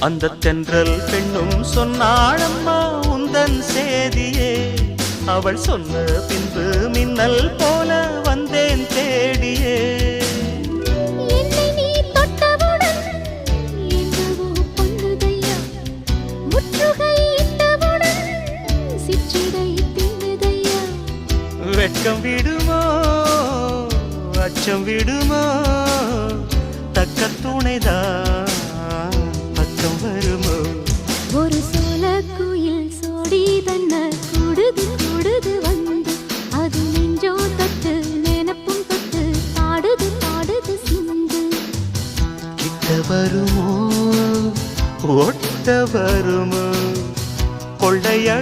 அந்த தென்றல் பெண்ணும் சொன்னாளம்மா உந்தன் சேதியே. அவள் சொன்ன பின்பு மின்னல் போல வந்தேன் தேடியே. என்னை நீ தொட்டவுடன் என்னவோ பொன்னுதையா, முற்றுகை இட்டவுடன் சிற்றிடை தின்னுதையா. வெட்கம் விடுமோ அச்சம் விடுமோ, தக்க துணைதான் பக்கம் வருமோ. ஒரு சோல குயில் சோடி தன்ன கூடுது கூடுது வந்து, அது நெஞ்சோ தொட்டு நினப்பும் தொட்டு பாடுது பாடுது சிந்து. கிட்ட வருமோ ஒட்ட வருமோ, கொள்ளைய